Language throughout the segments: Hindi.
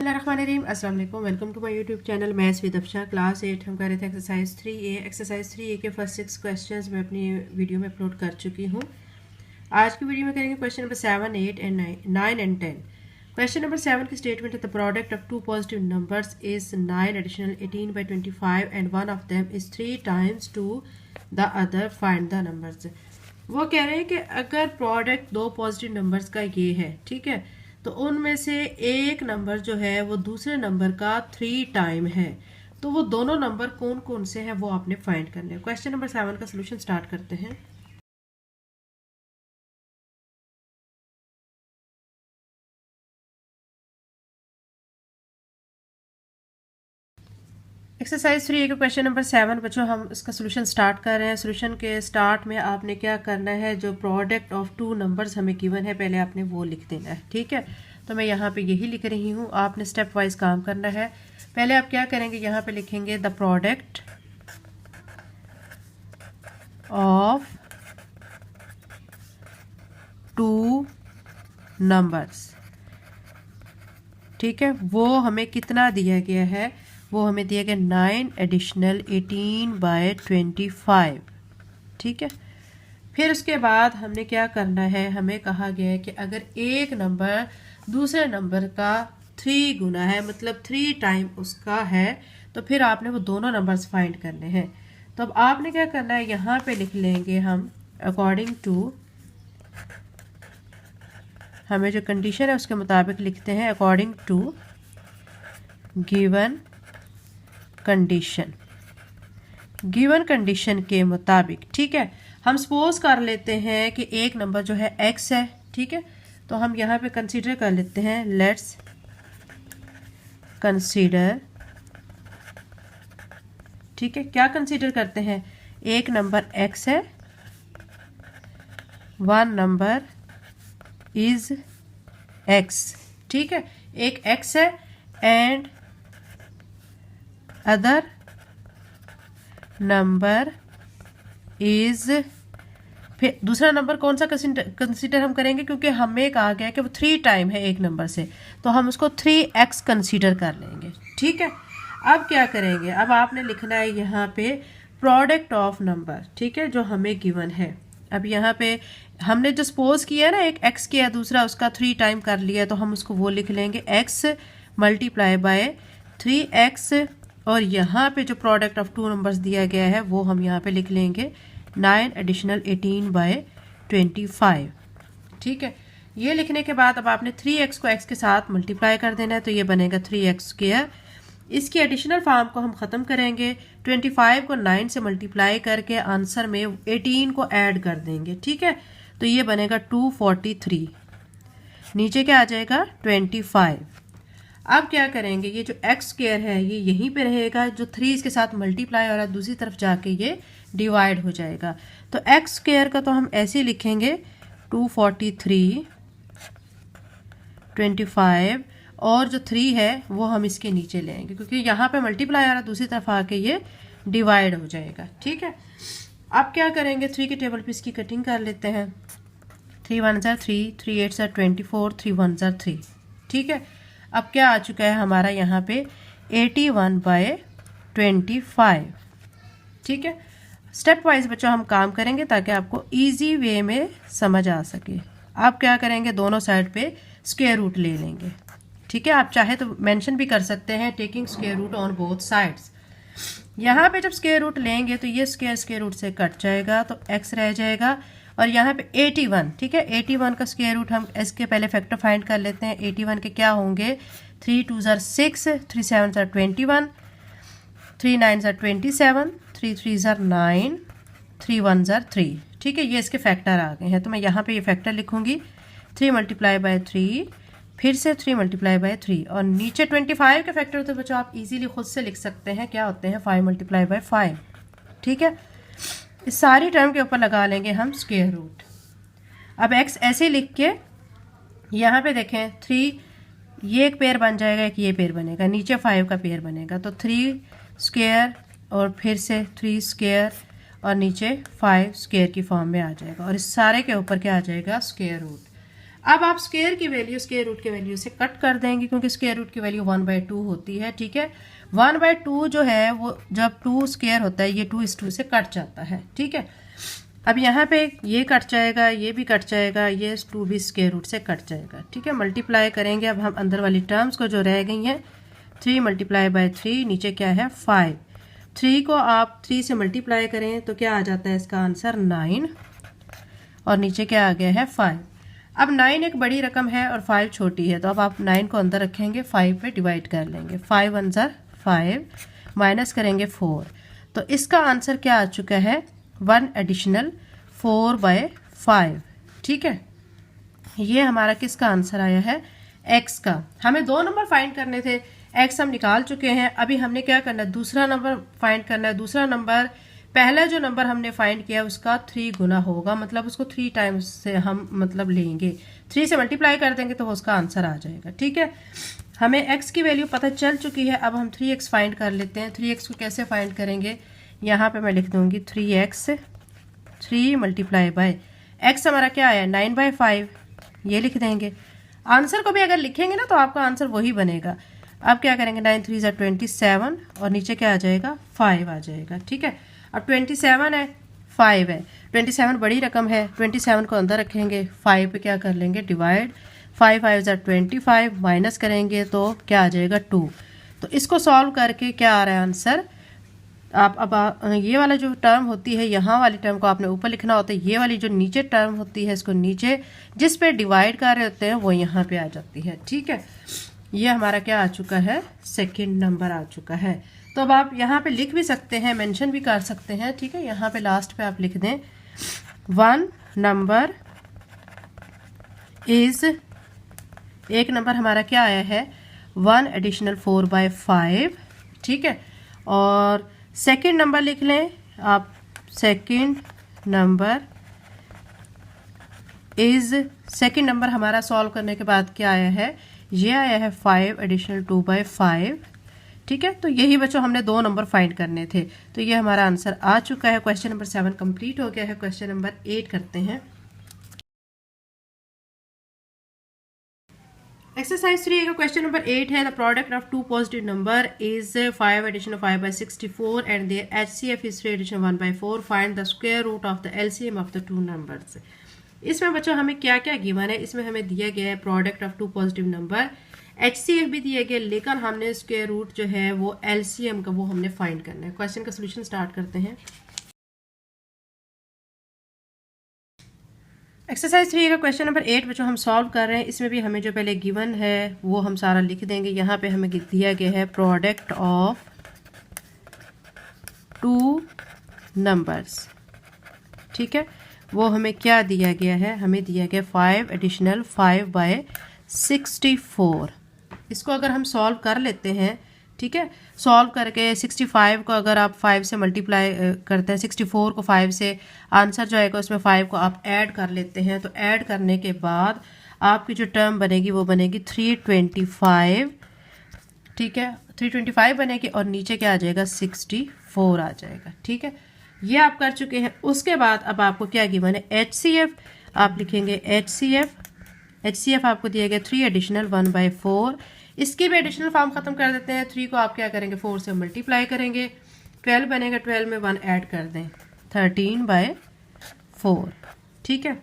अस्सलाम वालेकुम। Welcome to my YouTube channel maths with Afsha. Class 8 हम कर रहे थे एक्सरसाइज 3A। एक्सरसाइज 3A के फर्स्ट 6 क्वेश्चंस मैं अपनी वीडियो में अपलोड कर चुकी हूँ। आज की वीडियो में करेंगे question number 7, 8 and 9 and 10। Question number 7 की स्टेटमेंट है the product of two positive numbers is 9 additional 18/25 and one of them is 3 times to the other, find the numbers. वो कह रहे हैं कि अगर प्रोडक्ट दो पॉजिटिव नंबर्स का ये है, ठीक है, तो उनमें से एक नंबर जो है वो दूसरे नंबर का 3 टाइम है, तो वो दोनों नंबर कौन कौन से हैं वो आपने फाइंड करने हैं। क्वेश्चन नंबर 7 का सोल्यूशन स्टार्ट करते हैं। एक्सरसाइज 3 का क्वेश्चन नंबर 7 बच्चों, हम इसका सोल्यूशन स्टार्ट कर रहे हैं। सोल्यूशन के स्टार्ट में आपने क्या करना है, जो प्रोडक्ट ऑफ टू नंबर्स हमें गिवन है पहले आपने वो लिख देना है, ठीक है। तो मैं यहाँ पे यही लिख रही हूँ, आपने स्टेप वाइज काम करना है। पहले आप क्या करेंगे, यहाँ पे लिखेंगे the product of two numbers, ठीक है, वो हमें कितना दिया गया है, वो हमें दिया गया 9 एडिशनल 18/25, ठीक है। फिर उसके बाद हमने क्या करना है, हमें कहा गया है कि अगर एक नंबर दूसरे नंबर का 3 गुना है, मतलब 3 टाइम उसका है, तो फिर आपने वो दोनों नंबर्स फाइंड करने हैं। तो अब आपने क्या करना है, यहाँ पे लिख लेंगे हम अकॉर्डिंग टू, हमें जो कंडीशन है उसके मुताबिक लिखते हैं according to given condition. Given condition के मुताबिक, ठीक है, हम सपोज कर लेते हैं कि एक नंबर जो है x है, ठीक है, तो हम यहाँ पे कंसीडर कर लेते हैं, लेट्स कंसीडर, ठीक है, क्या कंसीडर करते हैं, एक नंबर x है, वन नंबर इज x, ठीक है, एक x है एंड अदर नंबर इज, फिर दूसरा नंबर कौन सा कंसीडर हम करेंगे, क्योंकि हमें कहा गया है कि वो 3 टाइम है एक नंबर से, तो हम उसको 3x कंसीडर कर लेंगे, ठीक है। अब क्या करेंगे, अब आपने लिखना है यहाँ पे प्रोडक्ट ऑफ नंबर, ठीक है, जो हमें गिवन है। अब यहाँ पे हमने जो सपोज किया ना, एक x किया, दूसरा उसका 3 टाइम कर लिया, तो हम उसको वो लिख लेंगे x मल्टीप्लाई बाय 3x, और यहाँ पे जो प्रोडक्ट ऑफ टू नंबर्स दिया गया है वो हम यहाँ पे लिख लेंगे 9 एडिशनल 18/25, ठीक है। ये लिखने के बाद अब आपने 3x को x के साथ मल्टीप्लाई कर देना है, तो ये बनेगा 3x²। इसकी एडिशनल फॉर्म को हम ख़त्म करेंगे, 25 को 9 से मल्टीप्लाई करके आंसर में 18 को ऐड कर देंगे, ठीक है, तो ये बनेगा 243, नीचे क्या आ जाएगा 25। अब क्या करेंगे, ये जो x² है ये यहीं पे रहेगा, जो 3 इसके साथ मल्टीप्लाई हो रहा है दूसरी तरफ जाके ये डिवाइड हो जाएगा, तो x² का तो हम ऐसे लिखेंगे 243, 25, और जो 3 है वो हम इसके नीचे ले आएंगे, क्योंकि यहाँ पे मल्टीप्लाई आ रहा है दूसरी तरफ आके ये डिवाइड हो जाएगा, ठीक है। अब क्या करेंगे, 3 के टेबल पे इसकी कटिंग कर लेते हैं, 3 1 ज़ा 3, 3 8 ज़ा 24, 3 1 ज़ा 3, ठीक है। अब क्या आ चुका है हमारा यहाँ पे 81/25, ठीक है। स्टेप वाइज बच्चों हम काम करेंगे ताकि आपको इजी वे में समझ आ सके। आप क्या करेंगे, दोनों साइड पे स्क्वायर रूट ले लेंगे, ठीक है। आप चाहे तो मेंशन भी कर सकते हैं taking square root on both sides. यहाँ पे जब स्क्वायर रूट लेंगे तो ये स्क्वायर रूट से कट जाएगा, तो x रह जाएगा, और यहाँ पे 81, ठीक है, 81 का स्क्वायर रूट हम इसके पहले फैक्टर फाइंड कर लेते हैं। 81 के क्या होंगे, 3 2 ज़ा 6, 3 7 ज़ा 21, 3 9 ज़ा 27, 3 3 ज़ा 9, 3 1 ज़ा 3, ठीक है, ये इसके फैक्टर आ गए हैं, तो मैं यहाँ पे ये फैक्टर लिखूंगी 3 मल्टीप्लाई बाय 3, फिर से 3 मल्टीप्लाई बाय 3, और नीचे 25 के फैक्टर होते हैं बच्चों, आप इजीली खुद से लिख सकते हैं, क्या होते हैं 5 मल्टीप्लाई बाय 5, ठीक है। इस सारी टर्म के ऊपर लगा लेंगे हम स्क्वायर रूट। अब x ऐसे लिख के यहाँ पे देखें 3, ये एक पेयर बन जाएगा, एक ये पेयर बनेगा, नीचे 5 का पेयर बनेगा, तो 3 स्क्वायर और फिर से 3 स्क्वायर और नीचे 5 स्क्वायर की फॉर्म में आ जाएगा, और इस सारे के ऊपर क्या आ जाएगा स्क्वायर रूट। अब आप स्क्वायर की वैल्यू स्क्वायर रूट की वैल्यू से कट कर देंगे, क्योंकि स्क्वायर रूट की वैल्यू 1/2 होती है। ठीक है, 1/2 जो है वो जब 2 स्क्वायर होता है ये 2:2 से कट जाता है। ठीक है, अब यहाँ पे ये कट जाएगा, ये भी कट जाएगा, ये 2 भी स्क्वायर रूट से कट जाएगा। ठीक है, मल्टीप्लाई करेंगे अब हम अंदर वाली टर्म्स को जो रह गई हैं। 3 × 3, नीचे क्या है 5। 3 को आप 3 से मल्टीप्लाई करें तो क्या आ जाता है इसका आंसर 9, और नीचे क्या आ गया है 5। अब 9 एक बड़ी रकम है और 5 छोटी है, तो अब आप 9 को अंदर रखेंगे, 5 पे डिवाइड कर लेंगे। 5 1 ज़र 5, माइनस करेंगे 4, तो इसका आंसर क्या आ चुका है 1 एडिशनल 4/5। ठीक है, ये हमारा किसका आंसर आया है x का। हमें 2 नंबर फाइंड करने थे, x हम निकाल चुके हैं। अभी हमने क्या करना है, दूसरा नंबर फाइंड करना है। दूसरा नंबर पहला जो नंबर हमने फाइंड किया उसका 3 गुना होगा, मतलब उसको 3 टाइम्स से हम मतलब लेंगे, 3 से मल्टीप्लाई कर देंगे तो उसका आंसर आ जाएगा। ठीक है, हमें x की वैल्यू पता चल चुकी है। अब हम 3x फाइंड कर लेते हैं। 3x को कैसे फाइंड करेंगे, यहाँ पे मैं लिख दूंगी 3x, 3 × x हमारा क्या आया 9/5, ये लिख देंगे। आंसर को भी अगर लिखेंगे ना तो आपका आंसर वही बनेगा। अब क्या करेंगे 9 3 ज़ा 27, और नीचे क्या आ जाएगा 5 आ जाएगा। ठीक है, अब 27 है 5 है, 27 बड़ी रकम है, 27 को अंदर रखेंगे, 5 पे क्या कर लेंगे डिवाइड, 5 5 ज़ा 25, माइनस करेंगे तो क्या आ जाएगा 2। तो इसको सॉल्व करके क्या आ रहा है आंसर, आप अब ये वाला जो टर्म होती है यहाँ वाली टर्म को आपने ऊपर लिखना होता है, ये वाली जो नीचे टर्म होती है इसको नीचे, जिस पे डिवाइड कर रहे होते हैं वो यहाँ पे आ जाती है। ठीक है, ये हमारा क्या आ चुका है सेकंड नंबर आ चुका है। तो अब आप यहाँ पे लिख भी सकते हैं, मेंशन भी कर सकते हैं। ठीक है, यहाँ पे लास्ट पे आप लिख दें 1 नंबर इज, एक नंबर हमारा क्या आया है 1 एडिशनल 4/5। ठीक है, और सेकंड नंबर लिख लें आप, second number is, second number हमारा सॉल्व करने के बाद क्या आया है, ये आया है 5 एडिशनल 2/5। ठीक है, तो यही बच्चों हमने 2 नंबर फाइंड करने थे, तो ये हमारा आंसर आ चुका है। क्वेश्चन नंबर 7 कंप्लीट हो गया है। क्वेश्चन नंबर 8 करते हैं। एक्सरसाइज 3 का क्वेश्चन नंबर 8 है, the product of 2 positive number is 5 addition of 5/64 and their HCF is 3 addition 1/4, find the square root of the LCM of the 2 numbers. इसमें बच्चों हमें क्या क्या गिवन है, इसमें हमें दिया गया है product of 2 positive number, HCF भी दिया गया, लेकिन हमने स्क्वायर रूट जो है वो LCM का वो हमने फाइंड करना है। क्वेश्चन का सोल्यूशन स्टार्ट करते हैं। एक्सरसाइज 3 का क्वेश्चन नंबर 8 बच्चों हम सॉल्व कर रहे हैं। इसमें भी हमें जो पहले गिवन है वो हम सारा लिख देंगे। यहाँ पे हमें दिया गया है प्रोडक्ट ऑफ 2 नंबर्स। ठीक है, वो हमें क्या दिया गया है, हमें दिया गया 5 एडिशनल 5/64। इसको अगर हम सॉल्व कर लेते हैं, ठीक है, सॉल्व करके 65 को अगर आप 5 से मल्टीप्लाई करते हैं, 64 को 5 से, आंसर जो आएगा उसमें 5 को आप ऐड कर लेते हैं, तो ऐड करने के बाद आपकी जो टर्म बनेगी वो बनेगी 325। ठीक है, 325 बनेगी और नीचे क्या आ जाएगा 64 आ जाएगा। ठीक है, ये आप कर चुके हैं। उसके बाद अब आपको क्या गिवन है HCF, आप लिखेंगे HCF आपको दिया गया 3 एडिशनल 1/4। इसकी भी एडिशनल फॉर्म खत्म कर देते हैं। 3 को आप क्या करेंगे 4 से मल्टीप्लाई करेंगे, 12 बनेगा, 12 में 1 ऐड कर दें, 13/4। ठीक है,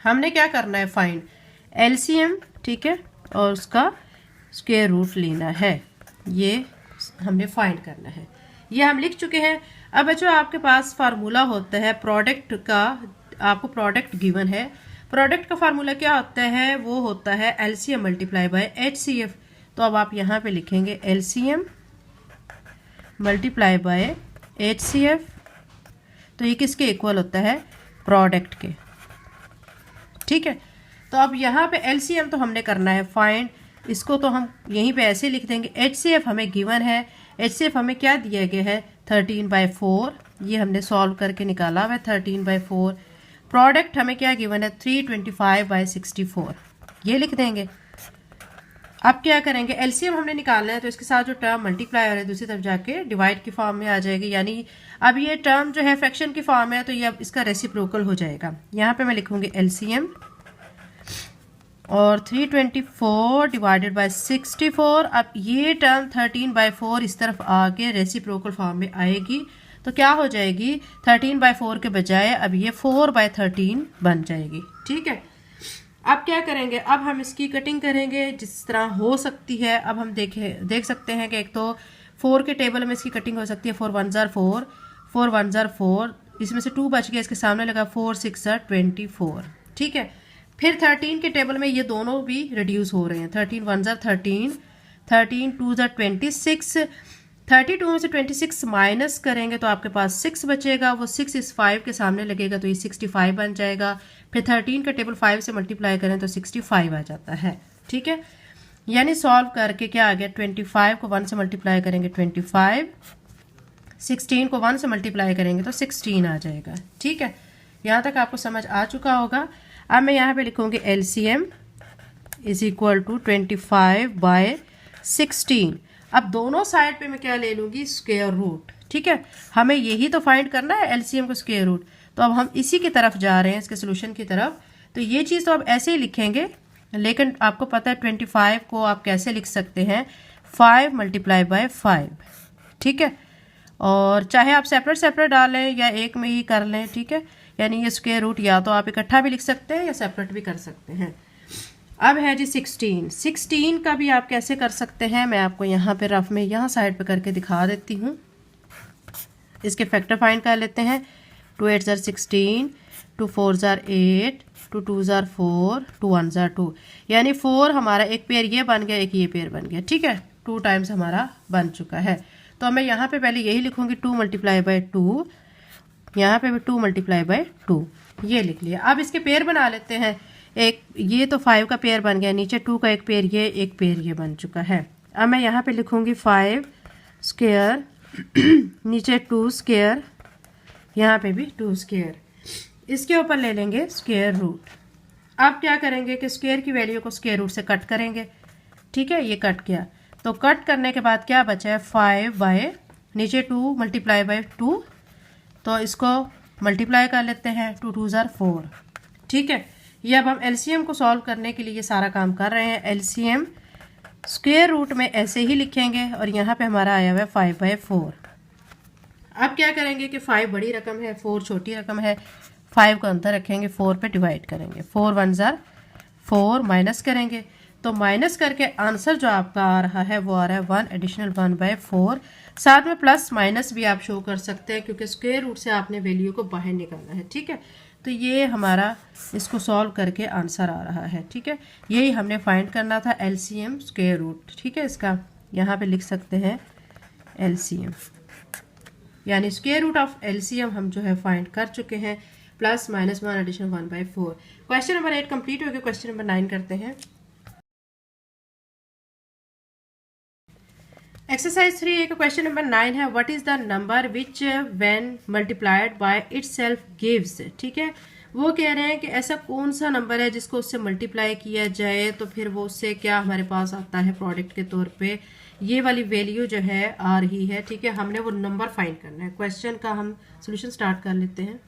हमने क्या करना है फाइंड LCM। ठीक है, और उसका स्क्वायर रूट लेना है, ये हमने फाइंड करना है। ये हम लिख चुके हैं। अब बच्चों आपके पास फार्मूला होता है प्रोडक्ट का, आपको प्रोडक्ट गिवन है, प्रोडक्ट का फार्मूला क्या होता है, वो होता है LCM मल्टीप्लाई बाय HCF। तो अब आप यहाँ पे लिखेंगे LCM मल्टीप्लाई बाय HCF, तो ये किसके इक्वल होता है प्रोडक्ट के। ठीक है, तो अब यहाँ पे LCM तो हमने करना है फाइंड, इसको तो हम यहीं पे ऐसे लिख देंगे। HCF हमें गिवन है, HCF हमें क्या दिया गया है 13/4, ये हमने सॉल्व करके निकाला हुआ है 13/4। प्रोडक्ट हमें क्या गिवन है 325/64, ये लिख देंगे। अब क्या करेंगे LCM हमने निकालना है, तो इसके साथ जो टर्म मल्टीप्लाई हो रहा है दूसरी तरफ जाके डिवाइड की फॉर्म में आ जाएगी, यानी अब ये टर्म जो है फ्रैक्शन की फॉर्म है, तो ये अब इसका रेसिप्रोकल हो जाएगा। यहाँ पे मैं लिखूंगी LCM और 324 डिवाइडेड बाय 64। अब ये टर्म 13/4 इस तरफ आके रेसिप्रोकल फॉर्म में आएगी तो क्या हो जाएगी, 13/4 के बजाय अब ये 4/13 बन जाएगी। ठीक है, अब क्या करेंगे, अब हम इसकी कटिंग करेंगे जिस तरह हो सकती है। अब हम देख सकते हैं कि एक तो 4 के टेबल में इसकी कटिंग हो सकती है, 4 1 ज़ार 4, 4 1 ज़ार 4, इसमें से 2 बच गया, इसके सामने लगा 4 6 ज़ार 24। ठीक है, फिर 13 के टेबल में ये दोनों भी रिड्यूस हो रहे हैं, 13 1 ज़ार 13, 13 2 ज़ार 26, 32 में से 26 माइनस करेंगे तो आपके पास 6 बचेगा, वो 6 इस 5 के सामने लगेगा तो ये 65 बन जाएगा। फिर 13 का टेबल 5 से मल्टीप्लाई करें तो 65 आ जाता है। ठीक है, यानी सॉल्व करके क्या आ गया, 25 को 1 से मल्टीप्लाई करेंगे 25, 16 को 1 से मल्टीप्लाई करेंगे तो 16 आ जाएगा। ठीक है, यहाँ तक आपको समझ आ चुका होगा। अब मैं यहाँ पे लिखूंगी LCM इज इक्वल टू 25/16। अब दोनों साइड पे मैं क्या ले लूँगी, स्क्वायर रूट। ठीक है, हमें यही तो फाइंड करना है, LCM को स्क्वायर रूट, तो अब हम इसी की तरफ जा रहे हैं, इसके सोल्यूशन की तरफ। तो ये चीज़ तो अब ऐसे ही लिखेंगे, लेकिन आपको पता है 25 को आप कैसे लिख सकते हैं, 5 × 5। ठीक है, और चाहे आप सेपरेट सेपरेट डालें या एक में ही कर लें। ठीक है, यानी ये स्क्वायर रूट या तो आप इकट्ठा भी लिख सकते हैं या सेपरेट भी कर सकते हैं। अब है जी 16 का भी आप कैसे कर सकते हैं, मैं आपको यहाँ पे रफ में यहाँ साइड पे करके दिखा देती हूँ। इसके फैक्टर फाइंड कर लेते हैं, 2 8 ज़ार 16, 2 4 ज़ार 8, 2 2 ज़ार 4, 2 1 ज़ार 2, यानी 4 हमारा एक पेयर ये बन गया, एक ये पेयर बन गया। ठीक है, 2 टाइम्स हमारा बन चुका है। तो मैं यहाँ पे पहले यही लिखूंगी, 2 × 2, यहाँ पे भी 2 × 2, ये लिख लिया। अब इसके पेयर बना लेते हैं। एक ये तो 5 का पेयर बन गया, नीचे 2 का एक पेयर ये, एक पेयर ये बन चुका है। अब मैं यहाँ पे लिखूंगी 5 स्क्वायर, नीचे 2 स्क्वायर, यहाँ पे भी 2 स्क्वायर, इसके ऊपर ले लेंगे स्क्वायर रूट। अब क्या करेंगे कि स्क्वायर की वैल्यू को स्क्वायर रूट से कट करेंगे। ठीक है, ये कट किया तो कट करने के बाद क्या बचा है, 5 नीचे 2 × 2, तो इसको मल्टीप्लाई कर लेते हैं, 2 2 ज़ार 4। ठीक है, ये अब हम LCM को सॉल्व करने के लिए ये सारा काम कर रहे हैं। LCM स्क्वायर रूट में ऐसे ही लिखेंगे और यहाँ पे हमारा आया हुआ है 5/4। अब क्या करेंगे कि 5 बड़ी रकम है, 4 छोटी रकम है, 5 को अंदर रखेंगे, 4 पे डिवाइड करेंगे, 4 1 ज़ार 4, माइनस करेंगे तो माइनस करके आंसर जो आपका आ रहा है वो आ रहा है 1 एडिशनल 1/4। साथ में प्लस माइनस भी आप शो कर सकते हैं क्योंकि स्क्वायर रूट से आपने वैल्यू को बाहर निकालना है। ठीक है, तो ये हमारा इसको सॉल्व करके आंसर आ रहा है। ठीक है, यही हमने फाइंड करना था, LCM स्क्वायर रूट। ठीक है, इसका यहाँ पे लिख सकते हैं LCM, यानी स्क्वायर रूट ऑफ LCM हम जो है फाइंड कर चुके हैं, plus minus 1 additional 1/4। Question number 8 complete हो गया। क्वेश्चन नंबर 9 करते हैं। एक्सरसाइज 3 का क्वेश्चन नंबर 9 है, what is the number which when multiplied by itself gives. ठीक है, वो कह रहे हैं कि ऐसा कौन सा नंबर है जिसको उससे मल्टीप्लाई किया जाए तो फिर वो उससे क्या हमारे पास आता है प्रोडक्ट के तौर पे, ये वाली वैल्यू जो है आ रही है। ठीक है, हमने वो नंबर फाइंड करना है। क्वेश्चन का हम सोल्यूशन स्टार्ट कर लेते हैं।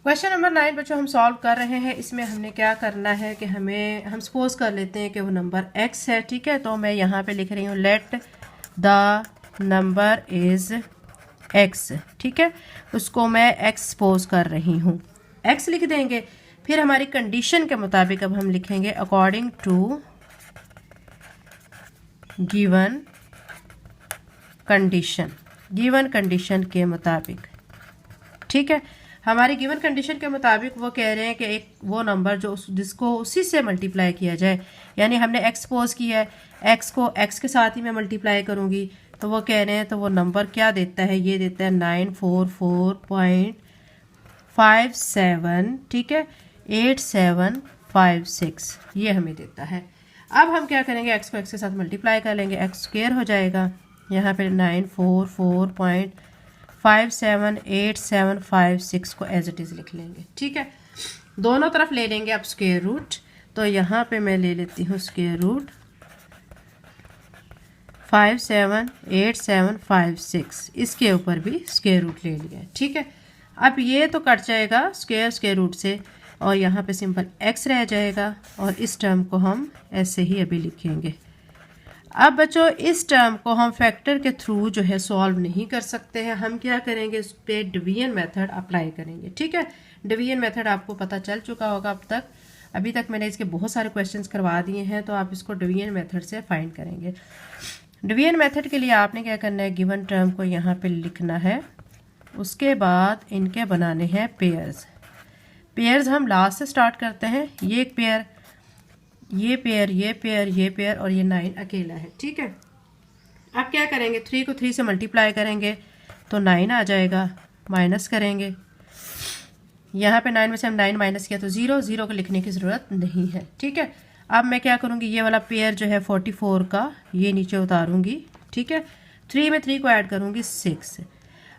क्वेश्चन नंबर 9 बच्चों हम सॉल्व कर रहे हैं। इसमें हमने क्या करना है कि हम सपोज कर लेते हैं कि वो नंबर x है। ठीक है, तो मैं यहाँ पे लिख रही हूँ let the number is x। ठीक है, उसको मैं x सपोज कर रही हूँ, x लिख देंगे। फिर हमारी कंडीशन के मुताबिक अब हम लिखेंगे अकॉर्डिंग टू गिवन कंडीशन के मुताबिक। ठीक है, हमारी गिवन कंडीशन के मुताबिक वो कह रहे हैं कि एक वो नंबर जो जिसको उसी से मल्टीप्लाई किया जाए, यानी हमने x सपोज किया है, x को x के साथ ही मैं मल्टीप्लाई करूंगी, तो वो कह रहे हैं तो वो नंबर क्या देता है, ये देता है 944.57। ठीक है, 8756 ये हमें देता है। अब हम क्या करेंगे, x को x के साथ मल्टीप्लाई कर लेंगे, x स्क्वायर हो जाएगा, यहाँ पे 944.578756 को एज इट इज़ लिख लेंगे। ठीक है, दोनों तरफ ले लेंगे अब स्क्वायर रूट, तो यहाँ पे मैं ले लेती हूँ स्क्वायर रूट 578756, इसके ऊपर भी स्क्वायर रूट ले लिया। ठीक है, अब ये तो कट जाएगा स्क्वायर रूट से, और यहाँ पे सिंपल x रह जाएगा और इस टर्म को हम ऐसे ही अभी लिखेंगे। अब बच्चों इस टर्म को हम फैक्टर के थ्रू जो है सॉल्व नहीं कर सकते हैं, हम क्या करेंगे इस पे डिवीजन मेथड अप्लाई करेंगे। ठीक है, डिवीजन मेथड आपको पता चल चुका होगा अब तक, अभी तक मैंने इसके बहुत सारे क्वेश्चंस करवा दिए हैं, तो आप इसको डिवीजन मेथड से फाइंड करेंगे। डिवीजन मेथड के लिए आपने क्या करना है, गिवन टर्म को यहाँ पे लिखना है, उसके बाद इनके बनाने हैं पेयर्स। पेयर्स हम लास्ट से स्टार्ट करते हैं, ये एक पेयर, ये पेयर, ये पेयर, ये पेयर और ये 9 अकेला है। ठीक है, अब क्या करेंगे, 3 को 3 से मल्टीप्लाई करेंगे तो 9 आ जाएगा, माइनस करेंगे, यहाँ पे 9 में से हम 9 माइनस किया तो 0, 0 को लिखने की ज़रूरत नहीं है। ठीक है, अब मैं क्या करूँगी, ये वाला पेयर जो है 44 का ये नीचे उतारूँगी। ठीक है, 3 में 3 को ऐड करूँगी 6।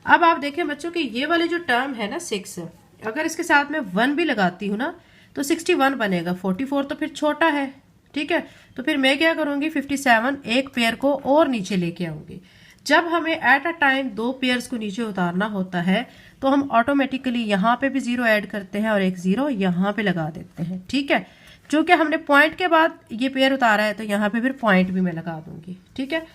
अब आप देखें बच्चों कि ये वाली जो टर्म है ना 6, अगर इसके साथ में 1 भी लगाती हूँ ना तो 61 बनेगा, 44 तो फिर छोटा है। ठीक है, तो फिर मैं क्या करूँगी, 57 एक पेयर को और नीचे लेके आऊँगी। जब हमें एट अ टाइम 2 पेयर्स को नीचे उतारना होता है तो हम ऑटोमेटिकली यहाँ पे भी 0 ऐड करते हैं और एक 0 यहाँ पे लगा देते हैं। ठीक है, चूँकि हमने पॉइंट के बाद ये पेयर उतारा है तो यहाँ पे फिर पॉइंट भी मैं लगा दूंगी। ठीक है,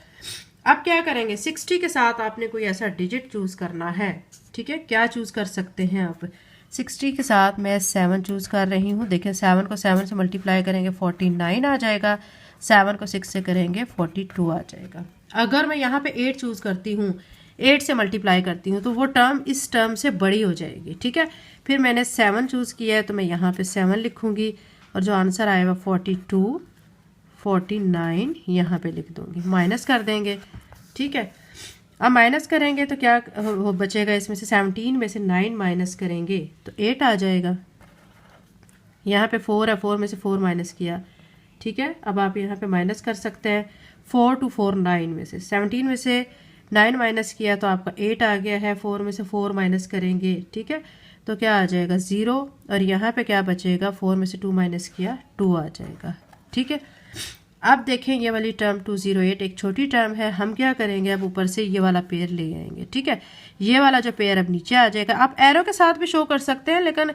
अब क्या करेंगे, 60 के साथ आपने कोई ऐसा डिजिट चूज करना है। ठीक है, क्या चूज कर सकते हैं आप, 60 के साथ मैं 7 चूज कर रही हूँ। देखें 7 को 7 से मल्टीप्लाई करेंगे 49 आ जाएगा, 7 को 6 से करेंगे 42 आ जाएगा। अगर मैं यहाँ पे 8 चूज करती हूँ, 8 से मल्टीप्लाई करती हूँ तो वो टर्म इस टर्म से बड़ी हो जाएगी। ठीक है, फिर मैंने 7 चूज किया है तो मैं यहाँ पे 7 लिखूंगी और जो आंसर आएगा 42, 49 यहाँ पे लिख दूंगी, माइनस कर देंगे। ठीक है, अब माइनस करेंगे तो क्या बचेगा, इसमें से 17 में से 9 माइनस करेंगे तो 8 आ जाएगा। यहाँ पे 4 है, 4 में से 4 माइनस किया। ठीक है, अब आप यहाँ पे माइनस कर सकते हैं, 4 to 4 9 में से 17 में से 9 माइनस किया तो आपका 8 आ गया है, 4 में से 4 माइनस करेंगे। ठीक है, तो क्या आ जाएगा 0 और यहाँ पे क्या बचेगा, 4 में से 2 माइनस किया 2 आ जाएगा। ठीक है, अब देखें ये वाली टर्म 208 एक छोटी टर्म है, हम क्या करेंगे, अब ऊपर से ये वाला पेयर ले आएंगे। ठीक है, ये वाला जो पेयर अब नीचे आ जाएगा। आप एरो के साथ भी शो कर सकते हैं, लेकिन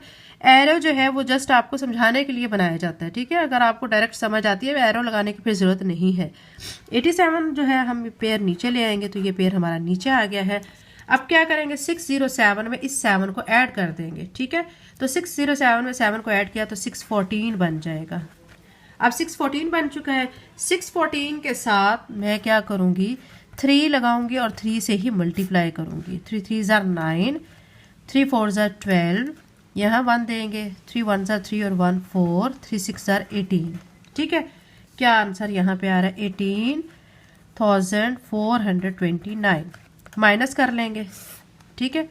एरो जो है वो जस्ट आपको समझाने के लिए बनाया जाता है। ठीक है, अगर आपको डायरेक्ट समझ आती है एरो लगाने की फिर ज़रूरत नहीं है। 87 जो है हम पेयर नीचे ले आएंगे तो ये पेयर हमारा नीचे आ गया है। अब क्या करेंगे, 607 में इस 7 को ऐड कर देंगे। ठीक है, तो 607 में 7 को ऐड किया तो 614 बन जाएगा। अब 614 बन चुका है, 614 के साथ मैं क्या करूँगी, 3 लगाऊंगी और 3 से ही मल्टीप्लाई करूँगी। 3 3 ज़ार 9, 3 4 ज़ार 12, यहाँ 1 देंगे, 3 1 ज़ार 3 और 1 4, 3 6 ज़ार 18। ठीक है, क्या आंसर यहाँ पे आ रहा है, 18,429, माइनस कर लेंगे। ठीक है,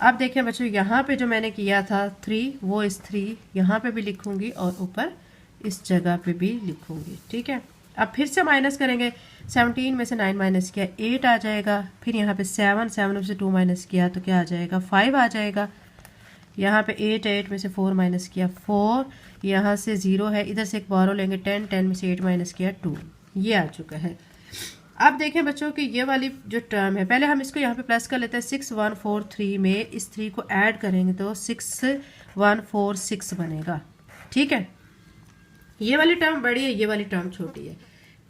अब देखिए बच्चों यहाँ पे जो मैंने किया था 3, वो इस 3 यहाँ पे भी लिखूंगी और ऊपर इस जगह पे भी लिखूंगी। ठीक है, अब फिर से माइनस करेंगे, 17 में से 9 माइनस किया 8 आ जाएगा, फिर यहाँ पे 7 में से 2 माइनस किया तो क्या आ जाएगा, 5 आ जाएगा। यहाँ पे 8 में से 4 माइनस किया 4, यहाँ से 0 है, इधर से एक बारो लेंगे 10 में से 8 माइनस किया 2, ये आ चुका है। अब देखें बच्चों कि ये वाली जो टर्म है, पहले हम इसको यहाँ पे प्लस कर लेते हैं, 6143 में इस 3 को ऐड करेंगे तो 6146 बनेगा। ठीक है, ये वाली टर्म बड़ी है, ये वाली टर्म छोटी है।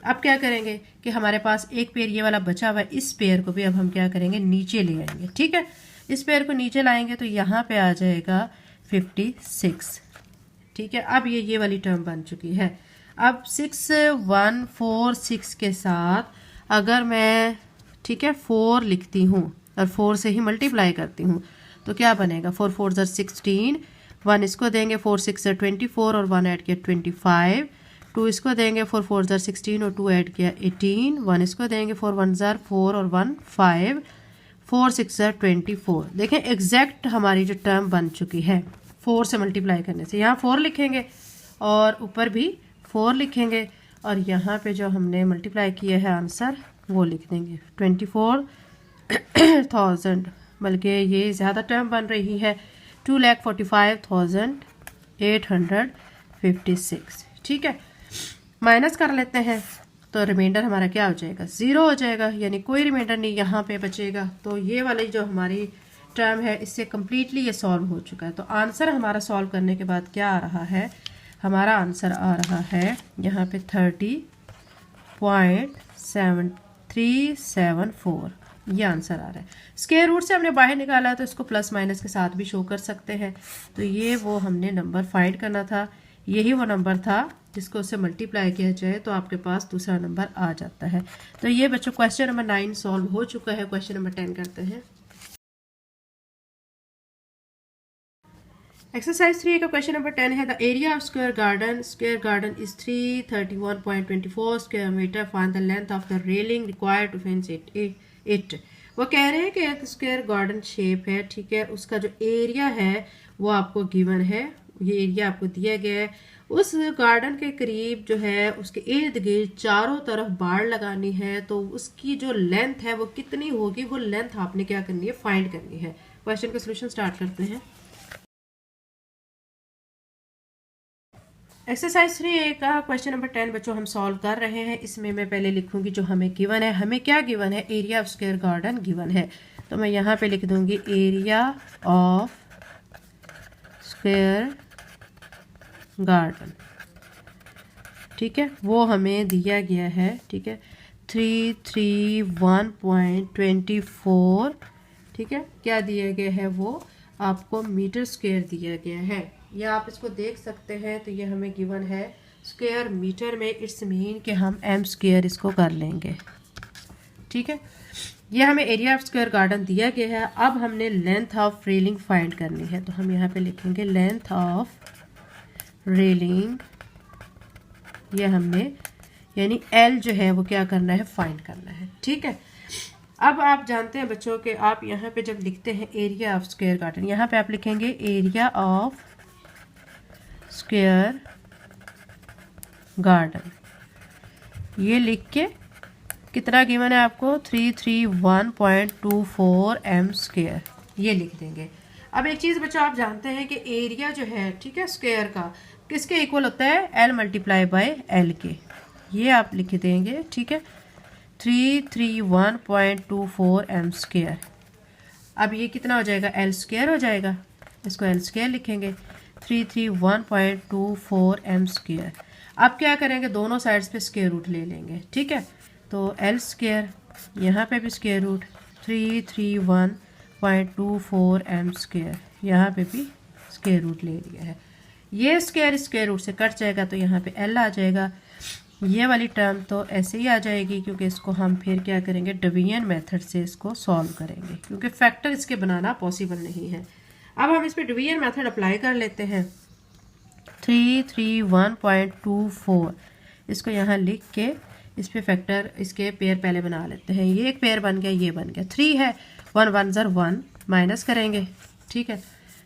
अब क्या करेंगे कि हमारे पास एक पेयर ये वाला बचा हुआ है, इस पेयर को भी अब हम क्या करेंगे, नीचे ले आएंगे। ठीक है, इस पेयर को नीचे लाएंगे तो यहाँ पे आ जाएगा 56। ठीक है, अब ये वाली टर्म बन चुकी है। अब 6146 के साथ अगर मैं, ठीक है, 4 लिखती हूँ और 4 से ही मल्टीप्लाई करती हूँ तो क्या बनेगा, 4 4 ज़ार 16, 1 इसको देंगे, 4 6 ज़ार 24 और 1 ऐड किया 25, 2 इसको देंगे, 4 4 ज़ार 16 और 2 ऐड किया 18, 1 इसको देंगे, 4 1 ज़ार 4 और 1 5, 4 6 ज़ार 24। देखें एग्जैक्ट हमारी जो टर्म बन चुकी है 4 से मल्टीप्लाई करने से। यहाँ 4 लिखेंगे और ऊपर भी 4 लिखेंगे और यहाँ पे जो हमने मल्टीप्लाई किया है आंसर वो लिख देंगे 24,000, बल्कि ये ज़्यादा टर्म बन रही है, 2,45,856। ठीक है, माइनस कर लेते हैं तो रिमाइंडर हमारा क्या हो जाएगा, 0 हो जाएगा, यानी कोई रिमाइंडर नहीं यहाँ पे बचेगा। तो ये वाली जो हमारी टर्म है इससे कम्प्लीटली ये सॉल्व हो चुका है। तो आंसर हमारा सॉल्व करने के बाद क्या आ रहा है, हमारा आंसर आ रहा है यहाँ पे 30.7374, ये आंसर आ रहा है। स्क्वायर रूट से हमने बाहर निकाला है तो इसको प्लस माइनस के साथ भी शो कर सकते हैं। तो ये वो हमने नंबर फाइंड करना था, यही वो नंबर था जिसको उससे मल्टीप्लाई किया जाए तो आपके पास दूसरा नंबर आ जाता है। तो ये बच्चों क्वेश्चन नंबर 9 सॉल्व हो चुका है। क्वेश्चन नंबर 10 करते हैं। एक्सरसाइज 3 का क्वेश्चन नंबर 10 है the area of square garden is 331.24 square metre, find the length of the railing required to fence it. वो कह रहे हैं कि एक स्क्वायर गार्डन शेप है, ठीक है, उसका जो एरिया है वो आपको गिवन है, ये एरिया आपको दिया गया है। उस गार्डन के करीब जो है उसके इर्द गिर्द चारों तरफ बाड़ लगानी है, तो उसकी जो लेंथ है वो कितनी होगी, वो लेंथ आपने क्या करनी है, फाइंड करनी है। क्वेश्चन का सोल्यूशन स्टार्ट करते हैं। एक्सरसाइज 3 का क्वेश्चन नंबर 10 बच्चों हम सॉल्व कर रहे हैं। इसमें मैं पहले लिखूंगी जो हमें गिवन है, हमें क्या गिवन है, area of square garden given है। तो मैं यहाँ पे लिख दूंगी एरिया ऑफ स्क्वायर गार्डन, ठीक है, वो हमें दिया गया है, ठीक है, 331.24, ठीक है, क्या दिया गया है, वो आपको मीटर स्क्वायर दिया गया है। या आप इसको देख सकते हैं तो ये हमें गिवन है स्क्वायर मीटर में, इट्स मीन कि हम एम स्क्वायर इसको कर लेंगे, ठीक है। ये हमें एरिया ऑफ स्क्वायर गार्डन दिया गया है। अब हमने लेंथ ऑफ रेलिंग फाइंड करनी है, तो हम यहाँ पे लिखेंगे लेंथ ऑफ रेलिंग, ये हमने यानी एल जो है वो क्या करना है, फाइंड करना है, ठीक है। अब आप जानते हैं बच्चों के आप यहाँ पे जब लिखते हैं एरिया ऑफ स्क्वायर गार्डन, यहाँ पे आप लिखेंगे एरिया ऑफ स्क्वायर गार्डन, ये लिख के कितना गिवन है आपको 331.24 एम स्क्वायर, ये लिख देंगे। अब एक चीज़ बच्चों आप जानते हैं कि एरिया जो है, ठीक है, स्क्वायर का किसके इक्वल होता है, एल मल्टीप्लाई बाय एल के, ये आप लिख देंगे, ठीक है, 331.24 एम स्क्वायर। अब ये कितना हो जाएगा, एल स्क्वायर हो जाएगा, इसको एल स्क्वायर लिखेंगे 331.24 एम स्क्वायर। अब क्या करेंगे, दोनों साइड्स पे स्क्वायर रूट ले लेंगे, ठीक है। तो एल स्क्वायर, यहाँ पे भी स्क्वायर रूट 331.24 एम स्क्वायर, यहाँ पे भी स्क्वायर रूट ले लिया है। ये स्क्वायर रूट से कट जाएगा तो यहाँ पे एल आ जाएगा। ये वाली टर्म तो ऐसे ही आ जाएगी क्योंकि इसको हम फिर क्या करेंगे, डिवीजन मेथड से इसको सॉल्व करेंगे क्योंकि फैक्टर इसके बनाना पॉसिबल नहीं है। अब हम इस पर डिवीजन मेथड अप्लाई कर लेते हैं। 331.24 इसको यहाँ लिख के इस पे फैक्टर इसके पेयर पहले बना लेते हैं। ये एक पेयर बन गया, ये बन गया, 3 है, 1 1 ज़र 1 माइनस करेंगे, ठीक है,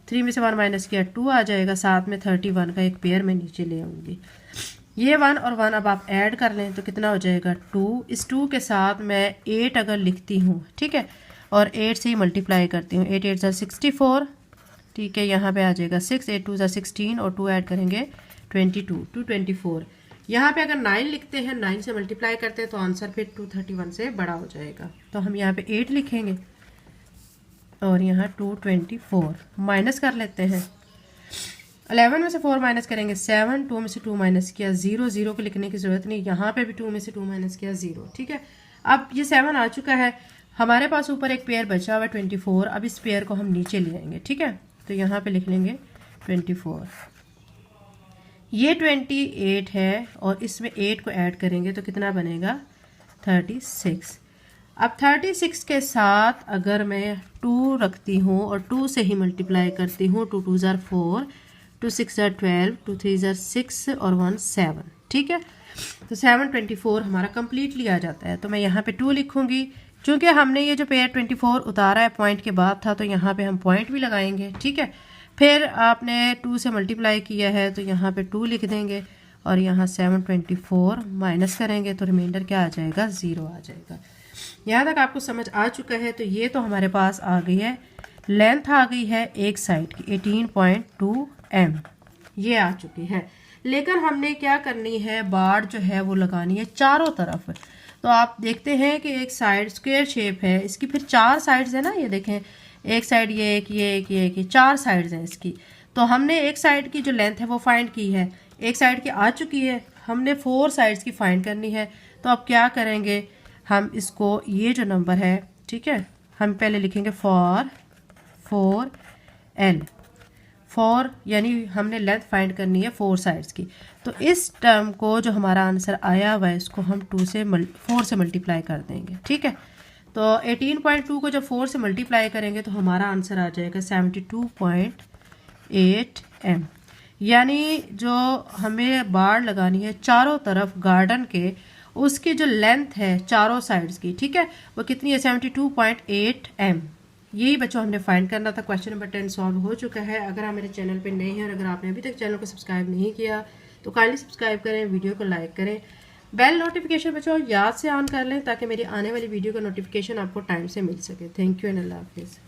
3 में से 1 माइनस किया 2 आ जाएगा, साथ में 31 का एक पेयर मैं नीचे ले आऊँगी। ये 1 और 1 अब आप ऐड कर लें तो कितना हो जाएगा 2। इस 2 के साथ मैं 8 अगर लिखती हूँ, ठीक है, और 8 से ही मल्टीप्लाई करती हूँ, 8 8 ज़र 64, ठीक है, यहाँ पे आ जाएगा 6, 8 2 ज़र 16 और 2 ऐड करेंगे 22, 224। यहाँ पे अगर 9 लिखते हैं, 9 से मल्टीप्लाई करते हैं तो आंसर फिर 231 से बड़ा हो जाएगा। तो हम यहाँ पे 8 लिखेंगे और यहाँ 224 माइनस कर लेते हैं। 11 में से 4 माइनस करेंगे 7, 2 में से 2 माइनस किया 0, 0 को लिखने की ज़रूरत नहीं, यहाँ पे भी 2 में से 2 माइनस किया 0, ठीक है। अब ये 7 आ चुका है, हमारे पास ऊपर एक पेयर बचा हुआ है 24, अब इस पेयर को हम नीचे ले आएंगे, ठीक है। तो यहाँ पे लिख लेंगे 24, ये 28 है और इसमें 8 को ऐड करेंगे तो कितना बनेगा 36। अब 36 के साथ अगर मैं 2 रखती हूँ और 2 से ही मल्टीप्लाई करती हूँ, 2 2 ज़र 4, 2 6 ज़र 12, 2 3 ज़र 6 और 1 7, ठीक है। तो 724 हमारा कम्प्लीटली आ जाता है। तो मैं यहाँ पे 2 लिखूँगी, चूँकि हमने ये जो पेयर 24 उतारा है पॉइंट के बाद था तो यहाँ पे हम पॉइंट भी लगाएंगे, ठीक है। फिर आपने 2 से मल्टीप्लाई किया है तो यहाँ पे 2 लिख देंगे और यहाँ 724 माइनस करेंगे तो रिमाइंडर क्या आ जाएगा, 0 आ जाएगा। यहाँ तक आपको समझ आ चुका है। तो ये तो हमारे पास आ गई है, लेंथ आ गई है एक साइड की 18.2 एम, ये आ चुकी है। लेकिन हमने क्या करनी है, बाड़ जो है वो लगानी है चारों तरफ। तो आप देखते हैं कि एक साइड स्क्वायर शेप है, इसकी फिर 4 साइड्स है ना, ये देखें एक साइड ये एक, ये एक, ये एक, ये 4 साइड्स हैं इसकी। तो हमने एक साइड की जो लेंथ है वो फाइंड की है, एक साइड की आ चुकी है, हमने 4 साइड्स की फाइंड करनी है। तो अब क्या करेंगे, हम इसको ये जो नंबर है, ठीक है, हम पहले लिखेंगे फॉर 4L, फॉर यानी हमने लेंथ फाइंड करनी है 4 साइड्स की। तो इस टर्म को जो हमारा आंसर आया हुआ है इसको हम 4 से मल्टीप्लाई कर देंगे, ठीक है। तो 18.2 को जब 4 से मल्टीप्लाई करेंगे तो हमारा आंसर आ जाएगा 72.8 m। यानी जो हमें बाड़ लगानी है चारों तरफ गार्डन के, उसकी जो लेंथ है चारों साइड्स की, ठीक है, वो कितनी है 72.8 m। यही बच्चों हमने फाइंड करना था। क्वेश्चन नंबर 10 सॉल्व हो चुका है। अगर आप मेरे चैनल पे नए हैं और अगर आपने अभी तक चैनल को सब्सक्राइब नहीं किया तो काइंडली सब्सक्राइब करें, वीडियो को लाइक करें, बेल नोटिफिकेशन बच्चों याद से ऑन कर लें ताकि मेरी आने वाली वीडियो का नोटिफिकेशन आपको टाइम से मिल सके। थैंक यू एंड अल्लाह हाफिज़।